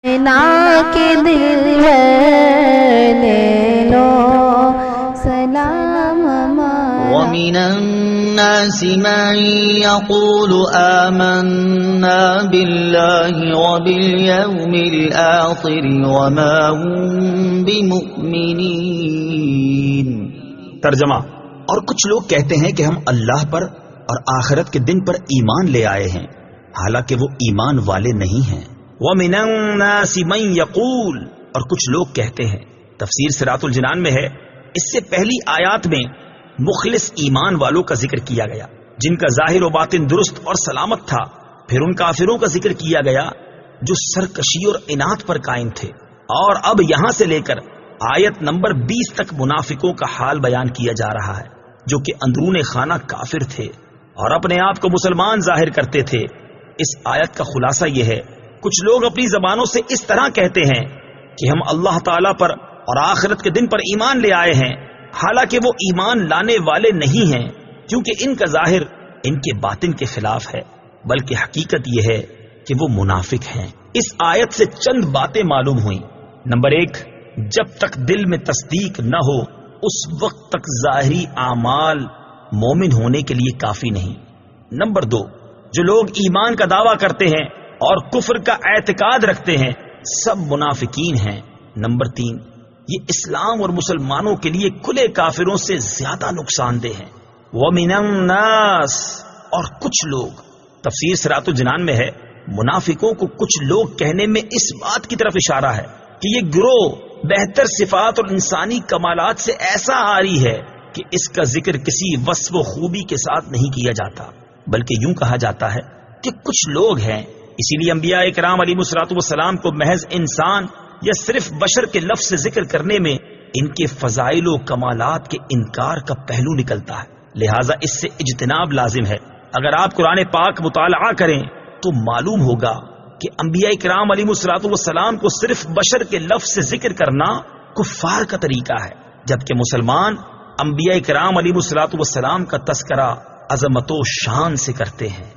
نا کے دل لے لو سلام ہمارا۔ ومن الناس من يقول آمنا بالله وباليوم الآخر وما هم بمؤمنين۔ ترجمہ، اور کچھ لوگ کہتے ہیں کہ ہم اللہ پر اور آخرت کے دن پر ایمان لے آئے ہیں، حالانکہ وہ ایمان والے نہیں ہیں۔ وَمِنَ النَّاسِ مَن يَقُولُ، اور کچھ لوگ کہتے ہیں۔ تفسیر صراط الجنان میں ہے، اس سے پہلی آیات میں مخلص ایمان والوں کا ذکر کیا گیا جن کا ظاہر و باطن درست اور سلامت تھا، پھر ان کافروں کا ذکر کیا گیا جو سرکشی اور انات پر قائم تھے، اور اب یہاں سے لے کر آیت نمبر 20 تک منافقوں کا حال بیان کیا جا رہا ہے جو کہ اندرون خانہ کافر تھے اور اپنے آپ کو مسلمان ظاہر کرتے تھے۔ اس آیت کا خلاصہ یہ ہے، کچھ لوگ اپنی زبانوں سے اس طرح کہتے ہیں کہ ہم اللہ تعالیٰ پر اور آخرت کے دن پر ایمان لے آئے ہیں، حالانکہ وہ ایمان لانے والے نہیں ہیں، کیونکہ ان کا ظاہر ان کے باطن کے خلاف ہے، بلکہ حقیقت یہ ہے کہ وہ منافق ہیں۔ اس آیت سے چند باتیں معلوم ہوئیں۔ نمبر 1، جب تک دل میں تصدیق نہ ہو اس وقت تک ظاہری اعمال مومن ہونے کے لیے کافی نہیں۔ نمبر 2، جو لوگ ایمان کا دعویٰ کرتے ہیں اور کفر کا اعتقاد رکھتے ہیں سب منافقین ہیں۔ نمبر 3، یہ اسلام اور مسلمانوں کے لیے کھلے کافروں سے زیادہ نقصان دہ ہیں۔ وَمِنَ النَّاسِ، اور کچھ لوگ، تفسیر صراط الجنان میں ہے، منافقوں کو کچھ لوگ کہنے میں اس بات کی طرف اشارہ ہے کہ یہ گروہ بہتر صفات اور انسانی کمالات سے ایسا عاری ہے کہ اس کا ذکر کسی وصف و خوبی کے ساتھ نہیں کیا جاتا، بلکہ یوں کہا جاتا ہے کہ کچھ لوگ ہیں۔ اسی لیے انبیاء اکرام علیہ الصلوۃ والسلام کو محض انسان یا صرف بشر کے لفظ سے ذکر کرنے میں ان کے فضائل و کمالات کے انکار کا پہلو نکلتا ہے، لہٰذا اس سے اجتناب لازم ہے۔ اگر آپ قرآن پاک مطالعہ کریں تو معلوم ہوگا کہ انبیاء اکرام علیہ الصلوۃ والسلام کو صرف بشر کے لفظ سے ذکر کرنا کفار کا طریقہ ہے، جبکہ مسلمان انبیاء اکرام علیہ الصلوۃ والسلام کا تذکرہ عظمت و شان سے کرتے ہیں۔